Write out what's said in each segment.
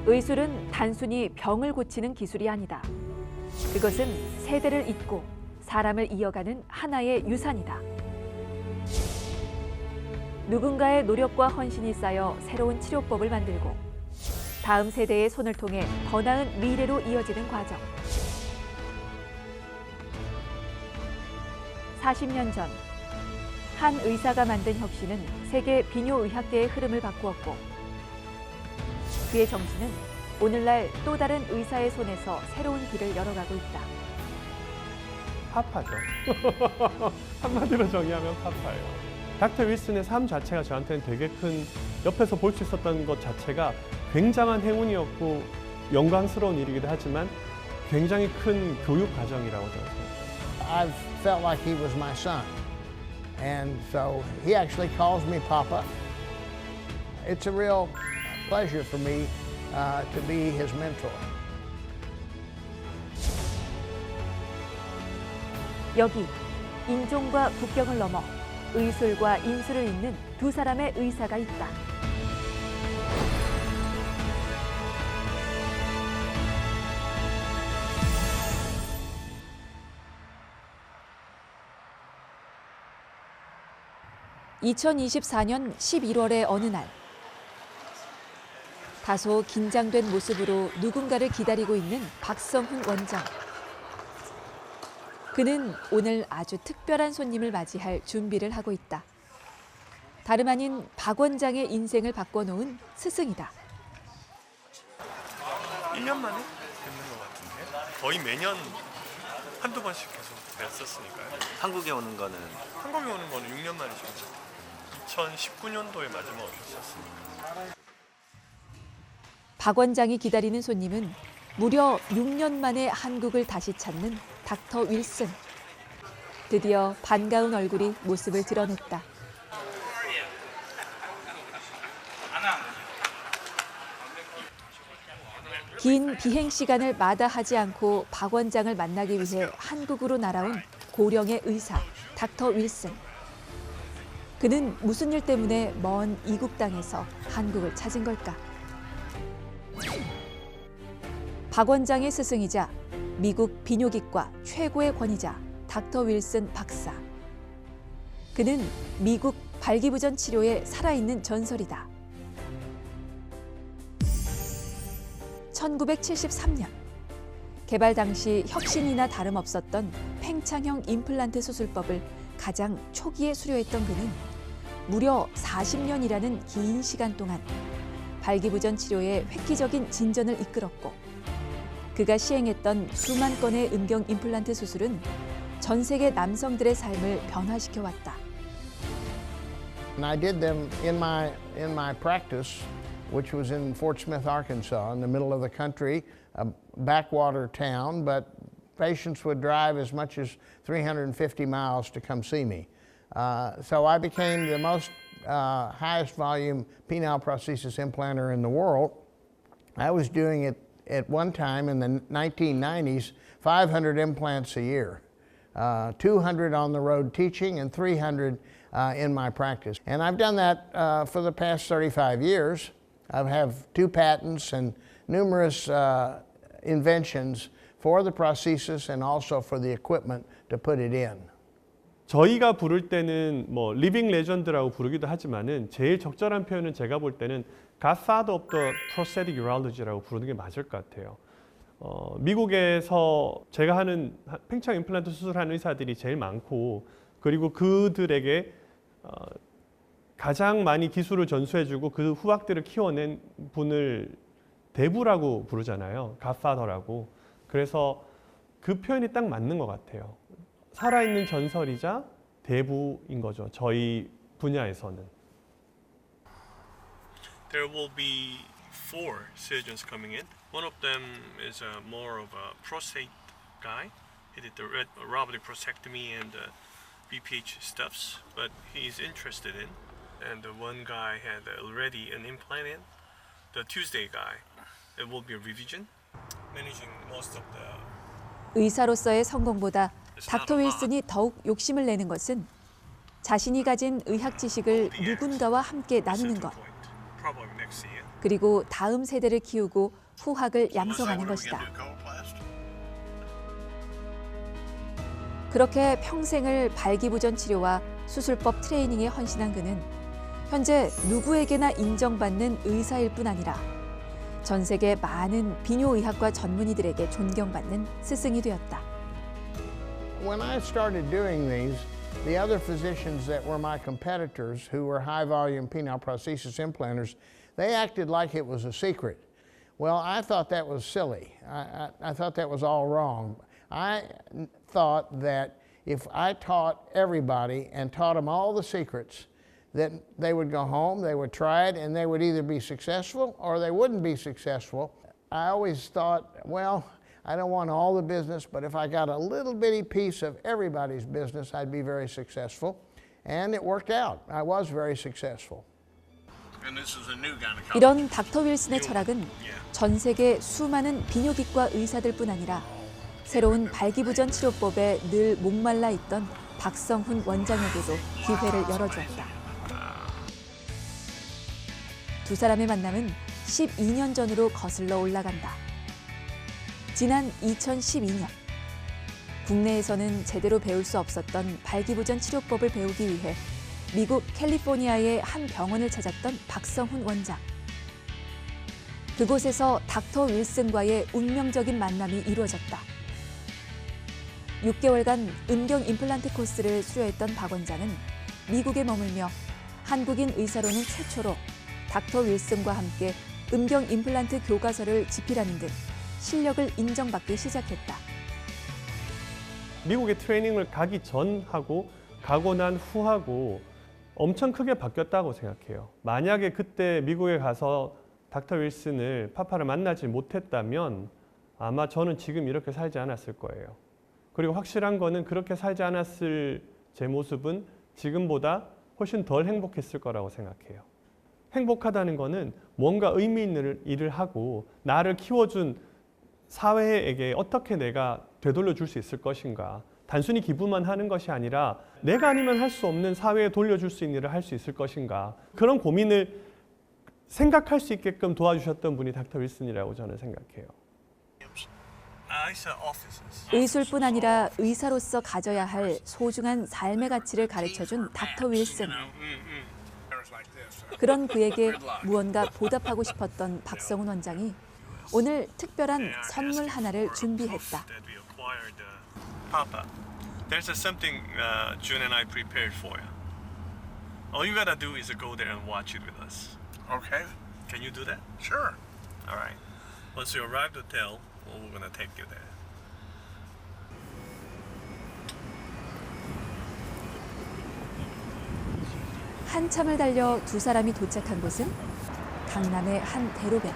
의술은 단순히 병을 고치는 기술이 아니다. 그것은 세대를 잇고 사람을 이어가는 하나의 유산이다. 누군가의 노력과 헌신이 쌓여 새로운 치료법을 만들고 다음 세대의 손을 통해 더 나은 미래로 이어지는 과정. 40년 전, 한 의사가 만든 혁신은 세계 비뇨의학계의 흐름을 바꾸었고 그의 정신은 오늘날 또 다른 의사의 손에서 새로운 길을 열어가고 있다. 파파죠. 한마디로 정의하면 파파예요. 닥터 윌슨의 삶 자체가 저한테는 되게 큰, 옆에서 볼 수 있었던 것 자체가 굉장한 행운이었고 영광스러운 일이기도 하지만 굉장히 큰 교육 과정이라고 저는 생각합니다. I've felt like he was my son. And so he actually calls me Papa. It's a real pleasure for me to be his mentor. 여기 인종과 국경을 넘어 의술과 인술을 잇는 두 사람의 의사가 있다. (2024년 11월의) 어느 날 다소 긴장된 모습으로 누군가를 기다리고 있는 박성훈 원장. 그는 오늘 아주 특별한 손님을 맞이할 준비를 하고 있다. 다름 아닌 박 원장의 인생을 바꿔놓은 스승이다. 1년 만에 뵙는 것 같은데 거의 매년 한두 번씩 계속 뵀었으니까요. 한국에 오는 거는 한국에 오는 거는 6년 만이죠. 2019년도에 마지막 오셨었습니다. 박 원장이 기다리는 손님은 무려 6년 만에 한국을 다시 찾는 닥터 윌슨. 드디어 반가운 얼굴이 모습을 드러냈다. 긴 비행 시간을 마다하지 않고 박 원장을 만나기 위해 한국으로 날아온 고령의 의사, 닥터 윌슨. 그는 무슨 일 때문에 먼 이국 땅에서 한국을 찾은 걸까? 박 원장의 스승이자 미국 비뇨기과 최고의 권위자 닥터 윌슨 박사. 그는 미국 발기부전 치료의 살아있는 전설이다. 1973년 개발 당시 혁신이나 다름없었던 팽창형 임플란트 수술법을 가장 초기에 수료했던 그는 무려 40년이라는 긴 시간 동안 발기부전 치료의 획기적인 진전을 이끌었고 그가 시행했던 수만 건의 음경 임플란트 수술은 전 세계 남성들의 삶을 변화시켜왔다. And I did them in my practice, which was in Fort Smith, Arkansas, in the middle of the country, a backwater town, but patients would drive as much as 350 miles to come see me. So I became the most highest volume penile prosthesis implanter in the world. I was doing it at one time in the 1990s, 500 implants a year, 200 on the road teaching and 300 in my practice. And I've done that for the past 35 years. I have 2 patents and numerous inventions for the prosthesis and also for the equipment to put it in. 저희가 부를 때는 뭐 리빙 레전드라고 부르기도 하지만은 제일 적절한 표현은 제가 볼 때는 Godfather of the Prosthetic Urology라고 부르는 게 맞을 것 같아요. 미국에서 제가 하는 팽창 임플란트 수술하는 의사들이 제일 많고 그리고 그들에게 가장 많이 기술을 전수해주고 그 후학들을 키워낸 분을 대부라고 부르잖아요. Godfather라고. 그래서 그 표현이 딱 맞는 것 같아요. 살아있는 전설이자 대부인 거죠. 저희 분야에서는. There will be 4 surgeons coming in. One of them is more of a prostate guy. He did the robotic prostatectomy and BPH stuffs, but he's interested in. And the one guy had already an implant in. The Tuesday guy, it will be a revision. Managing most of the 의사로서의 성공보다 닥터 윌슨이 더욱 욕심을 내는 것은 자신이 가진 의학 지식을 누군가와 함께 나누는 것. probably next year. 그리고 다음 세대를 키우고 후학을 양성하는 것이다. 그렇게 평생을 발기부전 치료와 수술법 트레이닝에 헌신한 그는 현재 누구에게나 인정받는 의사일 뿐 아니라 전 세계 많은 비뇨의학과 전문의들에게 존경받는 스승이 되었다. When I started doing these, the other physicians that were my competitors, who were high-volume penile prosthesis implanters, they acted like it was a secret. Well, I thought that was silly. I thought that was all wrong. I thought that if I taught everybody and taught them all the secrets, that they would go home, they would try it, and they would either be successful or they wouldn't be successful. I always thought, well, I don't want all the business, but if I got a little bitty piece of everybody's business, I'd be very successful. And it worked out. I was very successful. And this is a new gynecology. 이런 닥터 윌슨의 철학은 전 세계 수많은 비뇨기과 의사들뿐 아니라 새로운 발기부전 치료법에 늘 목말라 있던 박성훈 원장에게도 기회를 열어주었다. 두 사람의 만남은 12년 전으로 거슬러 올라간다. 지난 2012년, 국내에서는 제대로 배울 수 없었던 발기부전 치료법을 배우기 위해 미국 캘리포니아의 한 병원을 찾았던 박성훈 원장. 그곳에서 닥터 윌슨과의 운명적인 만남이 이루어졌다. 6개월간 음경 임플란트 코스를 수료했던 박 원장은 미국에 머물며 한국인 의사로는 최초로 닥터 윌슨과 함께 음경 임플란트 교과서를 집필하는 등 실력을 인정받기 시작했다. 미국에 트레이닝을 가기 전하고 가고 난 후하고 엄청 크게 바뀌었다고 생각해요. 만약에 그때 미국에 가서 닥터 윌슨을 파파를 만나지 못했다면 아마 저는 지금 이렇게 살지 않았을 거예요. 그리고 확실한 거는 그렇게 살지 않았을 제 모습은 지금보다 훨씬 덜 행복했을 거라고 생각해요. 행복하다는 거는 뭔가 의미 있는 일을 하고 나를 키워준 사회에게 어떻게 내가 되돌려 줄 수 있을 것인가. 단순히 기부만 하는 것이 아니라 내가 아니면 할 수 없는 사회에 돌려줄 수 있는 일을 할 수 있을 것인가. 그런 고민을 생각할 수 있게끔 도와주셨던 분이 닥터 윌슨이라고 저는 생각해요. 의술뿐 아니라 의사로서 가져야 할 소중한 삶의 가치를 가르쳐준 닥터 윌슨. 그런 그에게 무언가 보답하고 싶었던 박성훈 원장이 오늘 특별한 선물 하나를 준비했다. Papa, there's something June and I prepared for you. All you gotta do is go there and watch it with us. Okay, Can you do that? sure. All right. Once you arrive at the hotel, we're gonna take you there. 한참을 달려 두 사람이 도착한 곳은 강남의 한 대로변.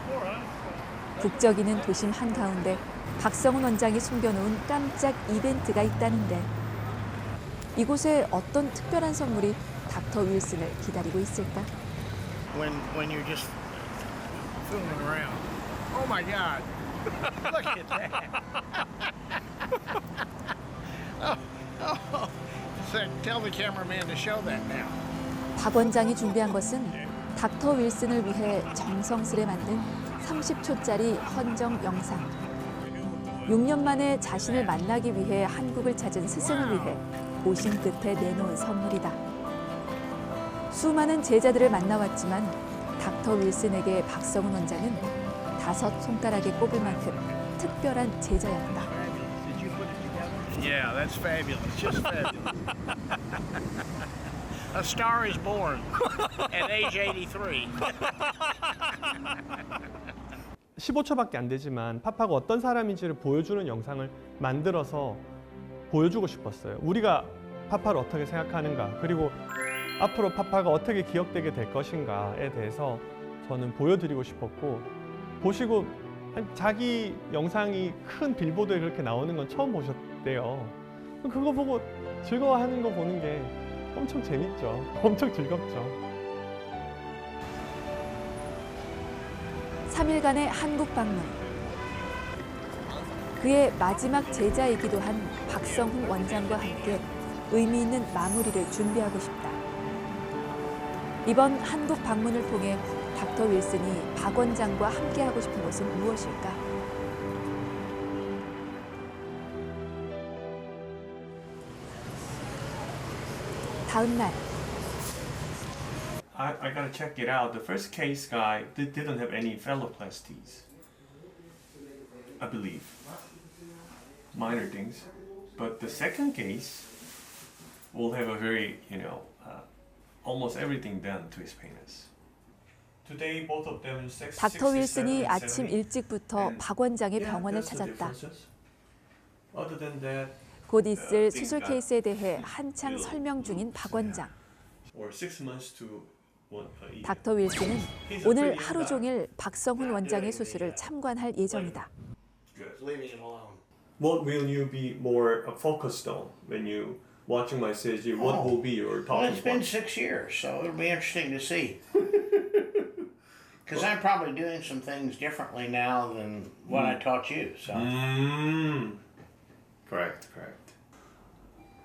북적이는 도심 한가운데 박성훈 원장이 숨겨놓은 깜짝 이벤트가 있다는데 이곳에 어떤 특별한 선물이 닥터 윌슨을 기다리고 있을까? When you're just fooling around. Oh my God! Look at that! oh. So tell the cameraman to show that now. 박 원장이 준비한 것은 닥터 윌슨을 위해 정성스레 만든 30초짜리 헌정 영상. 6년 만에 자신을 만나기 위해 한국을 찾은 스승을 위해 고심 끝에 내놓은 선물이다. 수많은 제자들을 만나왔지만 닥터 윌슨에게 박성훈 원장은 5 손가락에 꼽을 만큼 특별한 제자였다. Yeah, that's fabulous. Just fabulous. A star is born at age 83. 15초밖에 안 되지만 파파가 어떤 사람인지를 보여주는 영상을 만들어서 보여주고 싶었어요. 우리가 파파를 어떻게 생각하는가, 그리고 앞으로 파파가 어떻게 기억되게 될 것인가에 대해서 저는 보여드리고 싶었고, 보시고 자기 영상이 큰 빌보드에 그렇게 나오는 건 처음 보셨대요. 그거 보고 즐거워하는 거 보는 게 엄청 재밌죠. 엄청 즐겁죠. 3일간의 한국 방문. 그의 마지막 제자이기도 한 박성훈 원장과 함께 의미 있는 마무리를 준비하고 싶다. 이번 한국 방문을 통해 닥터 윌슨이 박 원장과 함께하고 싶은 것은 무엇일까? 다음 날 I gotta check it out. The first case guy didn't have any phalloplasties, I believe. Minor things. But the second case will have a very, almost everything done to his penis. Today, both of them 닥터 윌슨이 아침 일찍부터 박 원장의 병원을 찾았다. Other than that, 곧 있을 수술 케이스에 대해 한창 설명 중인 박 원장. or 6 months to one a year. 닥터 윌슨은 오늘 하루 종일 박성훈 원장의 수술을 참관할 예정이다. Leaving him alone. What will you be more focused on when you watching my surgery? What will be your Well, talking it's been point? 6 years, so it'll be interesting to see. Because I'm probably doing some things differently now than what I taught you. So Correct.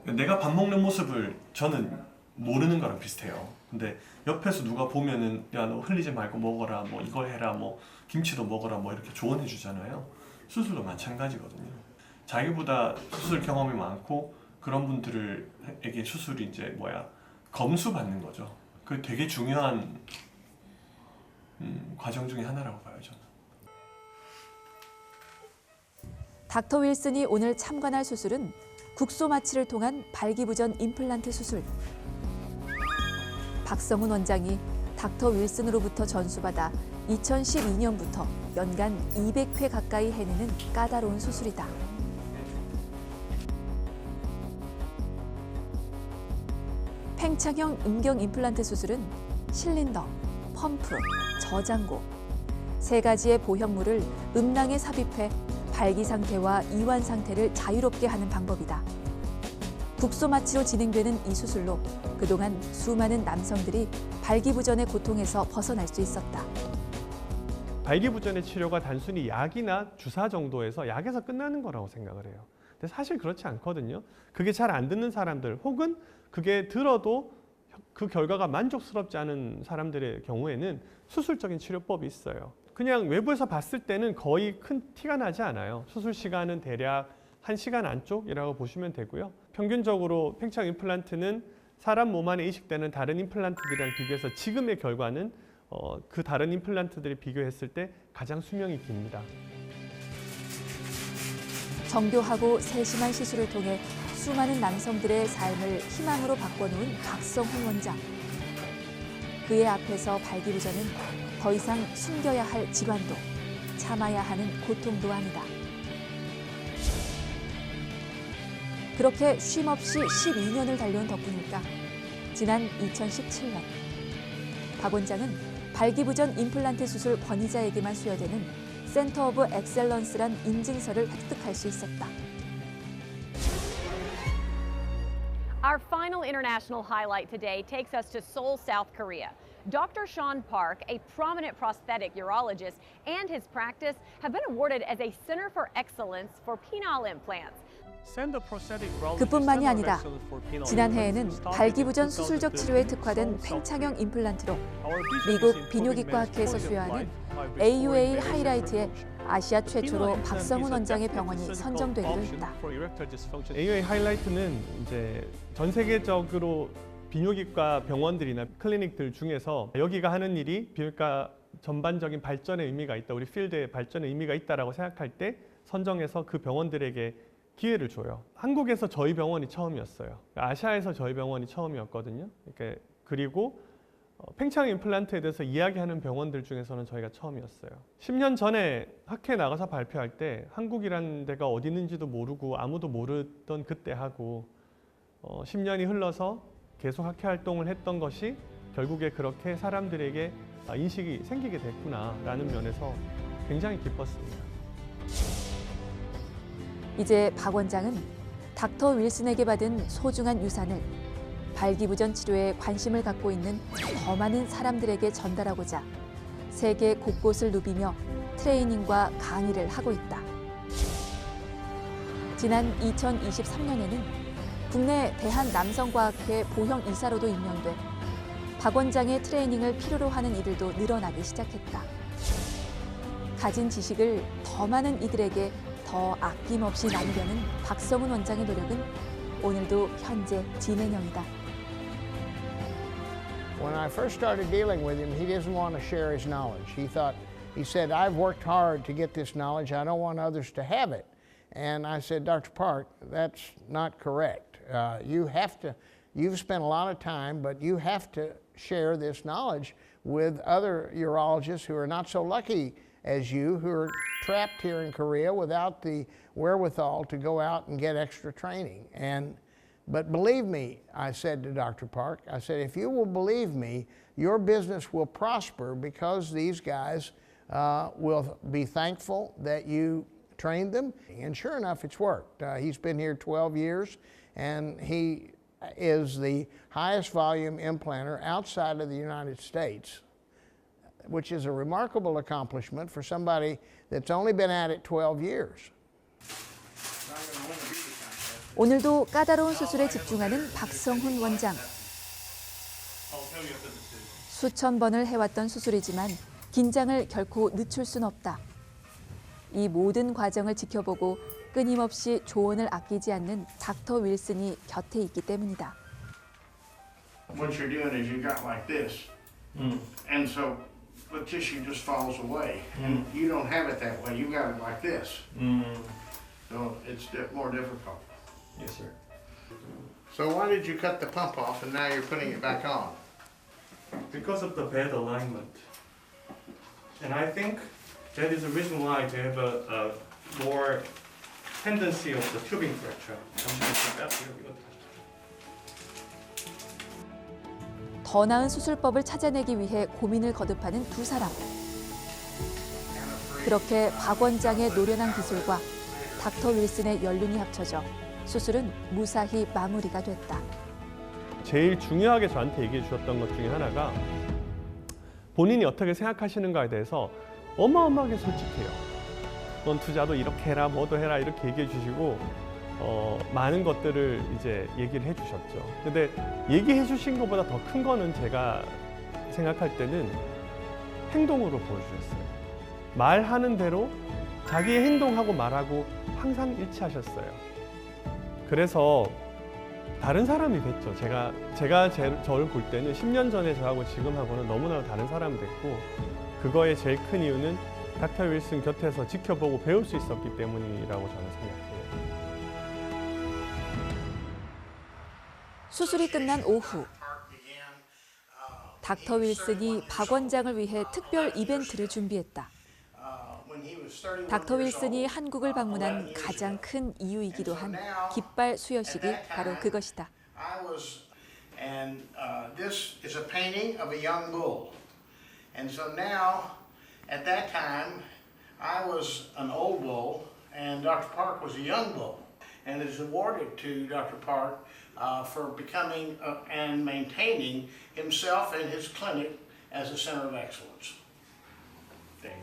내가 밥 먹는 모습을 저는 모르는 거랑 비슷해요. 근데 옆에서 누가 보면은 야, 너 흘리지 말고 먹어라, 뭐 이거 해라, 뭐 김치도 먹어라, 뭐 이렇게 조언해 주잖아요. 수술도 마찬가지거든요. 자기보다 수술 경험이 많고 그런 분들에게 수술이 이제 검수 받는 거죠. 그 되게 중요한 과정 중에 하나라고 봐요, 저는. 닥터 윌슨이 오늘 참관할 수술은 국소 마취를 통한 발기부전 임플란트 수술. 박성훈 원장이 닥터 윌슨으로부터 전수받아 2012년부터 연간 200회 가까이 해내는 까다로운 수술이다. 팽창형 음경 임플란트 수술은 실린더, 펌프, 저장고 세 가지의 보형물을 음낭에 삽입해 발기 상태와 이완 상태를 자유롭게 하는 방법이다. 국소 마취로 진행되는 이 수술로 그동안 수많은 남성들이 발기부전의 고통에서 벗어날 수 있었다. 발기부전의 치료가 단순히 약이나 주사 정도에서 약에서 끝나는 거라고 생각을 해요. 근데 사실 그렇지 않거든요. 그게 잘 안 듣는 사람들 혹은 그게 들어도 그 결과가 만족스럽지 않은 사람들의 경우에는 수술적인 치료법이 있어요. 그냥 외부에서 봤을 때는 거의 큰 티가 나지 않아요. 수술 시간은 대략 1시간 안쪽이라고 보시면 되고요. 평균적으로 팽창 임플란트는 사람 몸 안에 이식되는 다른 임플란트들이랑 비교해서 지금의 결과는 그 다른 임플란트들이 비교했을 때 가장 수명이 깁니다. 정교하고 세심한 시술을 통해 수많은 남성들의 삶을 희망으로 바꿔놓은 박성훈 원장. 그의 앞에서 발기부전은 더 이상 숨겨야 할 질환도 참아야 하는 고통도 아니다. 그렇게 쉼없이 12년을 달려온 덕분일까? 지난 2017년 박 원장은 발기부전 임플란트 수술 권위자에게만 수여되는 센터 오브 엑셀런스란 인증서를 획득할 수 있었다. Our final international highlight today takes us to Seoul, South Korea. Dr. Sean Park, a prominent prosthetic urologist, and his practice have been awarded as a Center for Excellence for Penile Implants. 그뿐만이 아니다. 지난해에는 발기부전 수술적 치료에 특화된 팽창형 임플란트로 미국 비뇨기과학회에서 수여하는 AUA 하이라이트에 아시아 최초로 박성훈 원장의 병원이 선정되기도 했다. AUA 하이라이트는 이제 전 세계적으로 비뇨기과 병원들이나 클리닉들 중에서 여기가 하는 일이 비뇨기과 전반적인 발전의 의미가 있다, 우리 필드의 발전의 의미가 있다라고 생각할 때 선정해서 그 병원들에게 기회를 줘요. 한국에서 저희 병원이 처음이었어요. 아시아에서 저희 병원이 처음이었거든요. 그리고 팽창 임플란트에 대해서 이야기하는 병원들 중에서는 저희가 처음이었어요. 10년 전에 학회에 나가서 발표할 때 한국이라는 데가 어디 있는지도 모르고 아무도 모르던 그때하고 10년이 흘러서 계속 학회 활동을 했던 것이 결국에 그렇게 사람들에게 인식이 생기게 됐구나라는 면에서 굉장히 기뻤습니다. 이제 박 원장은 닥터 윌슨에게 받은 소중한 유산을 발기부전 치료에 관심을 갖고 있는 더 많은 사람들에게 전달하고자 세계 곳곳을 누비며 트레이닝과 강의를 하고 있다. 지난 2023년에는 국내 대한남성과학회 보형 이사로도 임명돼 박 원장의 트레이닝을 필요로 하는 이들도 늘어나기 시작했다. 가진 지식을 더 많은 이들에게 더 아낌없이 나누려는 박성훈 원장의 노력은 오늘도 현재 진행형이다. When I first started dealing with him, he didn't want to share his knowledge. He said, I've worked hard to get this knowledge. I don't want others to have it. And I said, Dr. Park, that's not correct. You've spent a lot of time, but you have to share this knowledge with other urologists who are not so lucky as you, who are trapped here in Korea without the wherewithal to go out and get extra training. But believe me, I said to Dr. Park, I said, if you will believe me, your business will prosper because these guys will be thankful that you trained them. And sure enough, it's worked. He's been here 12 years, and he is the highest volume implanter outside of the United States, which is a remarkable accomplishment for somebody that's only been at it 12 years. 오늘도 까다로운 수술에 집중하는 박성훈 원장. 수천 번을 해왔던 수술이지만 긴장을 결코 늦출 순 없다. 이 모든 과정을 지켜보고 끊임없이 조언을 아끼지 않는 닥터 윌슨이 곁에 있기 때문이다. What you're doing is you got like this, and so the tissue just falls away, and you don't have it that way. You got it like this, so it's more difficult. Yes, sir. So why did you cut the pump off and now you're putting it back on? Because of the bad alignment. And I think that is the reason why they have a more tendency of the tubing fracture. 더 나은 수술법을 찾아내기 위해 고민을 거듭하는 두 사람. 그렇게 박 원장의 노련한 기술과 닥터 윌슨의 연륜이 합쳐져 수술은 무사히 마무리가 됐다. 제일 중요하게 저한테 얘기해 주셨던 것 중에 하나가 본인이 어떻게 생각하시는가에 대해서 어마어마하게 솔직해요. 넌 투자도 이렇게 해라, 뭐도 해라 이렇게 얘기해 주시고 많은 것들을 이제 얘기를 해 주셨죠. 근데 얘기해 주신 것보다 더 큰 거는 제가 생각할 때는 행동으로 보여주셨어요. 말하는 대로 자기의 행동하고 말하고 항상 일치하셨어요. 그래서 다른 사람이 됐죠. 제가 저를 볼 때는 10년 전에 저하고 지금하고는 너무나 다른 사람이 됐고 그거의 제일 큰 이유는 닥터 윌슨 곁에서 지켜보고 배울 수 있었기 때문이라고 저는 생각해요. 수술이 끝난 오후, 닥터 윌슨이 박 원장을 위해 특별 이벤트를 준비했다. 닥터 윌슨이 한국을 방문한 가장 큰 이유이기도 한 깃발 수여식이 바로 그것이다. And this is a painting of a young bull. And so now, at that time, I was an old bull, and Dr. Park was a young bull. And it is awarded to Dr. Park for becoming and maintaining himself and his clinic as a center of excellence. Dave.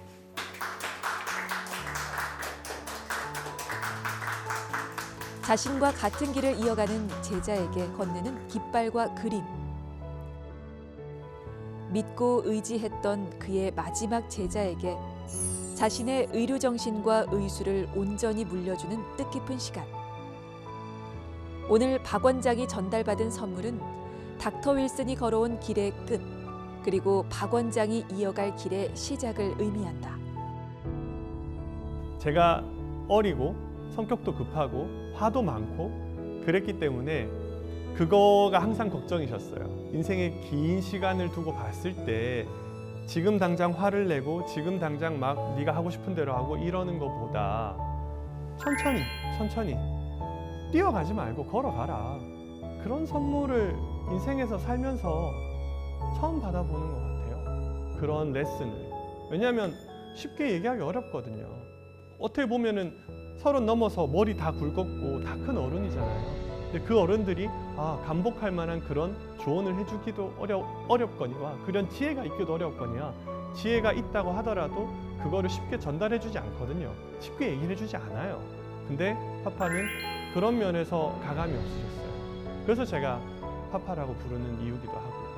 자신과 같은 길을 이어가는 제자에게 건네는 깃발과 그림. 믿고 의지했던 그의 마지막 제자에게 자신의 의료 정신과 의술을 온전히 물려주는 뜻깊은 시간. 오늘 박 원장이 전달받은 선물은 닥터 윌슨이 걸어온 길의 끝, 그리고 박 원장이 이어갈 길의 시작을 의미한다. 제가 어리고 성격도 급하고 화도 많고 그랬기 때문에 그거가 항상 걱정이셨어요. 인생의 긴 시간을 두고 봤을 때 지금 당장 화를 내고 지금 당장 막 네가 하고 싶은 대로 하고 이러는 것보다 천천히 뛰어가지 말고 걸어가라. 그런 선물을 인생에서 살면서 처음 받아보는 것 같아요. 그런 레슨을. 왜냐하면 쉽게 얘기하기 어렵거든요. 어떻게 보면은 30 넘어서 머리 다 굵었고 다 큰 어른이잖아요. 근데 그 어른들이 감복할 만한 그런 조언을 해주기도 어렵거니와 그런 지혜가 있기도 어렵거니와 지혜가 있다고 하더라도 그거를 쉽게 전달해주지 않거든요. 쉽게 얘기를 해주지 않아요. 근데 파파는 그런 면에서 가감이 없으셨어요. 그래서 제가 파파라고 부르는 이유기도 하고요.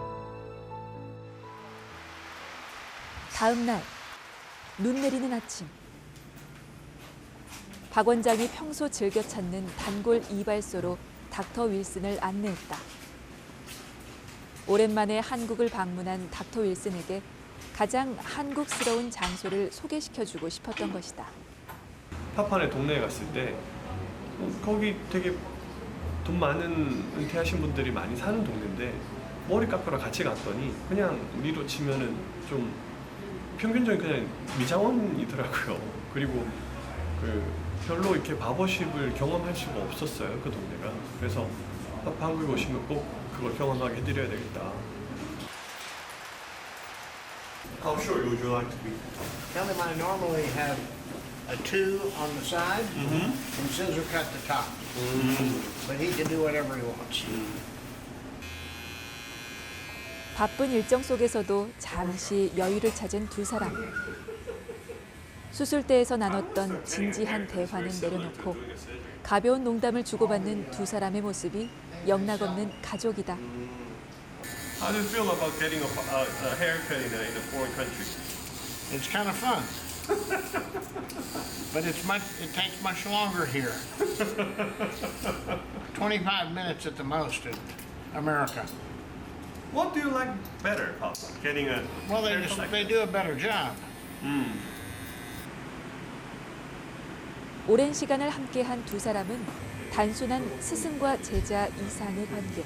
다음 날, 눈 내리는 아침. 박 원장이 평소 즐겨 찾는 단골 이발소로 닥터 윌슨을 안내했다. 오랜만에 한국을 방문한 닥터 윌슨에게 가장 한국스러운 장소를 소개시켜주고 싶었던 것이다. 파판의 동네에 갔을 때 거기 되게 돈 많은 은퇴하신 분들이 많이 사는 동네인데 머리 깎으러 같이 갔더니 그냥 우리로 치면은 좀 평균적인 그냥 미장원이더라고요. 그리고 별로 이렇게 바버십을 경험할 수가 없었어요, 그 동네가. 그래서 한국에 오시면 꼭 그걸 경험하게 해드려야 되겠다. How short would you like to be? Tell him I normally have a 2 on the side and scissor cut the top. But he can do whatever he wants. 바쁜 일정 속에서도 잠시 여유를 찾은 두 사람. 수술대에서 나눴던 진지한 대화는 내려놓고 가벼운 농담을 주고받는 두 사람의 모습이 영락없는 가족이다. How do you feel about getting a haircut in a foreign country? It's kind of fun. But it takes much longer here. 25 minutes at the most in America. What do you like better, Papa? Getting a Well, they do a better job. 오랜 시간을 함께한 두 사람은 단순한 스승과 제자 이상의 관계.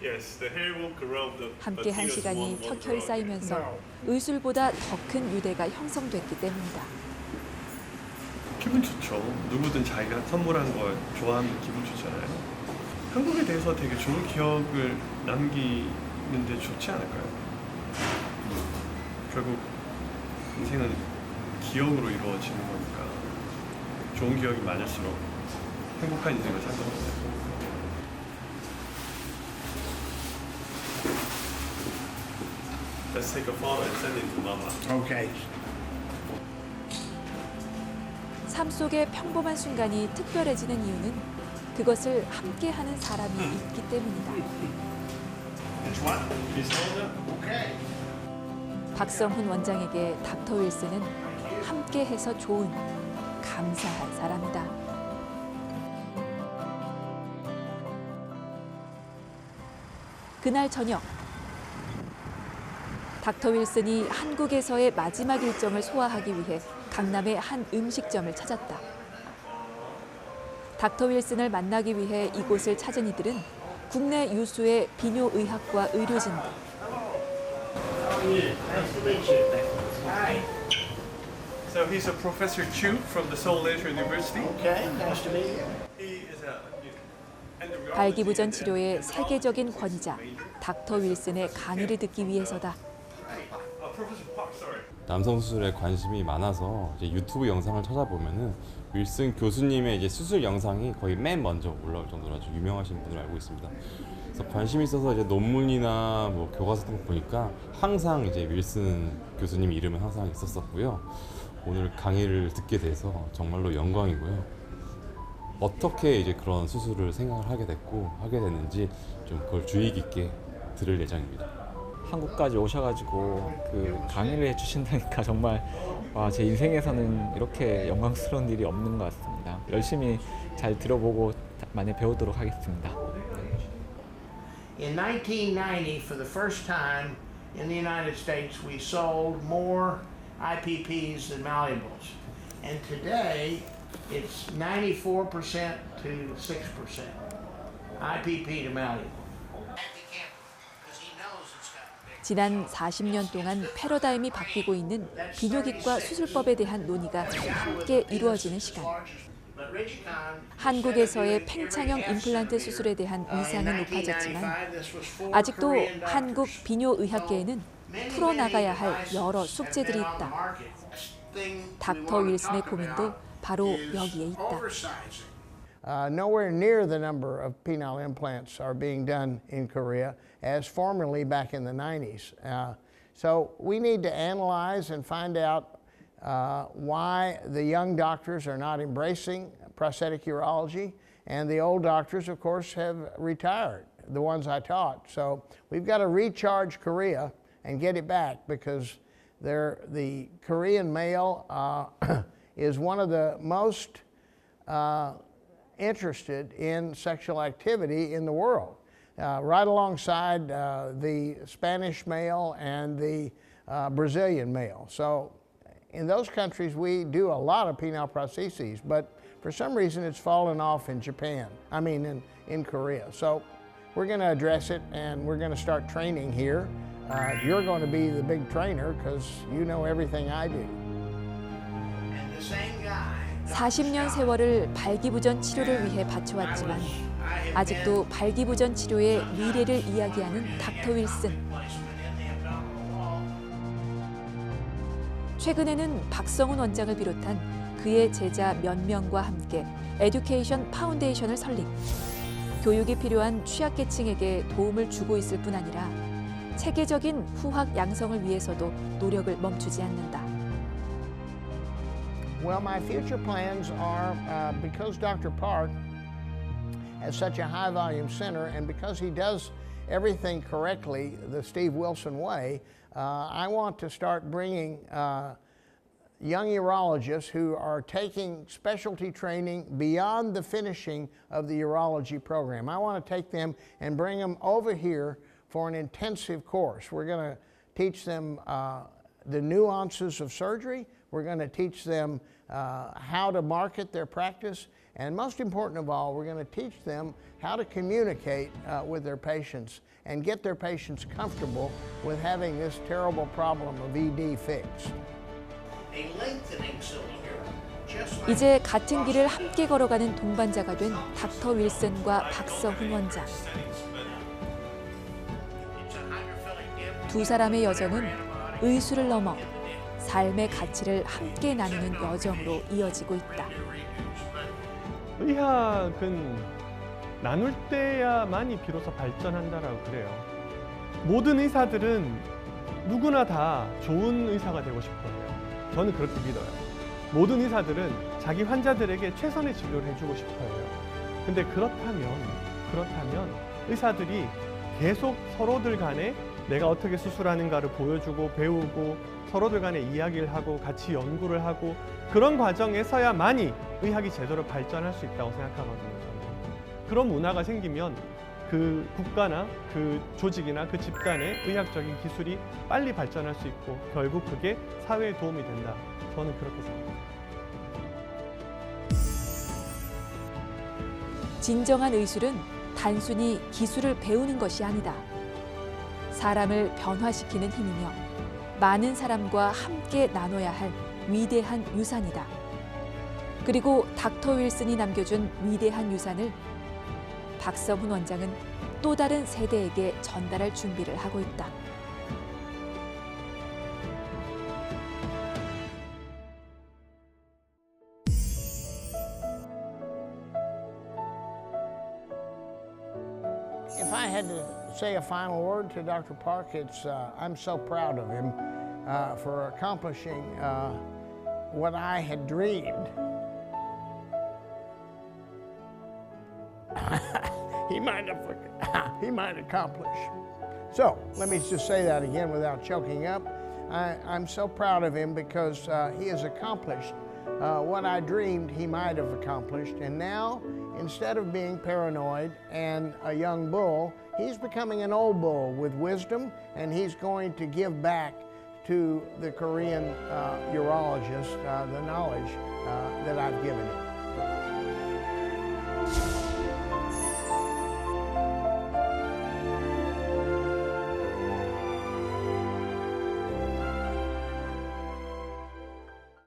Yes, the hair will corrupt the 함께한 시간이 켜켜이 쌓이면서 의술보다 더 큰 유대가 형성됐기 때문이다. 기분 좋죠. 누구든 자기가 선물한 걸 좋아하면 기분 좋잖아요. 한국에 대해서 되게 좋은 기억을 남기는데 좋지 않을까요? 결국 인생은 기억으로 이루어지는 거니까 좋은 기억이 많을수록 행복한 인생을 살 거거든요. Let's take a photo and send it to Mama. Okay. 삶 속의 평범한 순간이 특별해지는 이유는 그것을 함께하는 사람이 있기 때문이다. It's what? Okay. 박성훈 원장에게 닥터 윌슨은 함께해서 좋은, 감사한 사람이다. 그날 저녁, 닥터 윌슨이 한국에서의 마지막 일정을 소화하기 위해 강남의 한 음식점을 찾았다. 닥터 윌슨을 만나기 위해 이곳을 찾은 이들은 국내 유수의 비뇨의학과 의료진들. So he's a Professor Chu from the Seoul Leisure University. Okay, nice to meet you. He is a endocrinologist 발기부전 and 치료의 세계적인 권위자 닥터 윌슨의 강의를 듣기 위해서다. Professor Park, sorry. 남성 수술에 관심이 많아서 이제 유튜브 영상을 찾아보면은 윌슨 교수님의 이제 수술 영상이 거의 맨 먼저 올라올 정도로 아주 유명하신 분으로 알고 있습니다. 그래서 관심이 있어서 이제 논문이나 뭐 교과서 같은 거 보니까 항상 이제 윌슨 교수님 이름은 항상 있었었고요. 오늘 강의를 듣게 돼서 정말로 영광이고요. 어떻게 이제 그런 수술을 생각을 하게 됐고 하게 됐는지 좀 그걸 주의 깊게 들을 예정입니다. 한국까지 오셔가지고 그 강의를 해주신다니까 정말 와, 제 인생에서는 이렇게 영광스러운 일이 없는 것 같습니다. 열심히 잘 들어보고 많이 배우도록 하겠습니다. In 1990, for the first time in the United States, we sold more IPPs than malleables. And today, it's 94% to 6%. IPP to malleable. 지난 40년 동안 패러다임이 바뀌고 있는 비뇨기과 수술법에 대한 논의가 함께 이루어지는 시간. 한국에서의 팽창형 임플란트 수술에 대한 위상은 높아졌지만 아직도 한국 비뇨의학계에는 풀어나가야 할 여러 숙제들이 있다. 닥터 윌슨의 고민도 바로 여기에 있다. Nowhere near the number of penile implants are being done in Korea as formerly back in the 90s. So we need to analyze and find out why the young doctors are not embracing prosthetic urology, and the old doctors, of course, have retired, the ones I taught. So we've got to recharge Korea and get it back because The Korean male is one of the most interested in sexual activity in the world, right alongside the Spanish male and the Brazilian male. So in those countries we do a lot of penile prostheses, but for some reason it's fallen off in Japan, in Korea. So we're going to address it, and we're going to start training here. You're going to be the big trainer because you know everything I do. And the same guy. 40년 세월을 발기부전 치료를 위해 바쳐왔지만 아직도 발기부전 치료의 미래를 이야기하는 닥터 윌슨. 최근에는 박성훈 원장을 비롯한 그의 제자 몇 명과 함께 에듀케이션 파운데이션을 설립. 교육이 필요한 취약계층에게 도움을 주고 있을 뿐 아니라 체계적인 후학 양성을 위해서도 노력을 멈추지 않는다. Well, my future plans are, because Dr. Park has such a high volume center, and because he does everything correctly the Steve Wilson way, I want to start bringing young urologists who are taking specialty training beyond the finishing of the urology program. I want to take them and bring them over here for an intensive course. We're going to teach them the nuances of surgery. We're going to teach them how to market their practice. And most important of all, we're going to teach them how to communicate with their patients and get their patients comfortable with having this terrible problem of ED fixed. A lengthening cylinder, just like 이제 같은 길을 함께 걸어가는 동반자가 된 닥터 윌슨과 박성훈 원장. it's a hydrophilic dip. 두 사람의 여정은 의술을 넘어 삶의 가치를 함께 나누는 여정으로 이어지고 있다. 의학은 나눌 때야만이 비로소 발전한다라고 그래요. 모든 의사들은 누구나 다 좋은 의사가 되고 싶어요. 저는 그렇게 믿어요. 모든 의사들은 자기 환자들에게 최선의 진료를 해주고 싶어요. 근데 그렇다면 의사들이 계속 서로들 간에 내가 어떻게 수술하는가를 보여주고 배우고 서로들 간에 이야기를 하고 같이 연구를 하고 그런 과정에서야만이 의학이 제대로 발전할 수 있다고 생각하거든요. 저는. 그런 문화가 생기면 그 국가나 그 조직이나 그 집단의 의학적인 기술이 빨리 발전할 수 있고 결국 그게 사회에 도움이 된다. 저는 그렇게 생각합니다. 진정한 의술은 단순히 기술을 배우는 것이 아니다. 사람을 변화시키는 힘이며 많은 사람과 함께 나눠야 할 위대한 유산이다. 그리고 닥터 윌슨이 남겨준 위대한 유산을 박성훈 원장은 또 다른 세대에게 전달할 준비를 하고 있다. If I had to say a final word to Dr. Park, it's I'm so proud of him for accomplishing what I had dreamed. he might accomplish. So let me just say that again without choking up. I'm so proud of him because he has accomplished what I dreamed he might have accomplished, and now instead of being paranoid and a young bull, he's becoming an old bull with wisdom, and he's going to give back to the Korean urologist the knowledge that I've given him.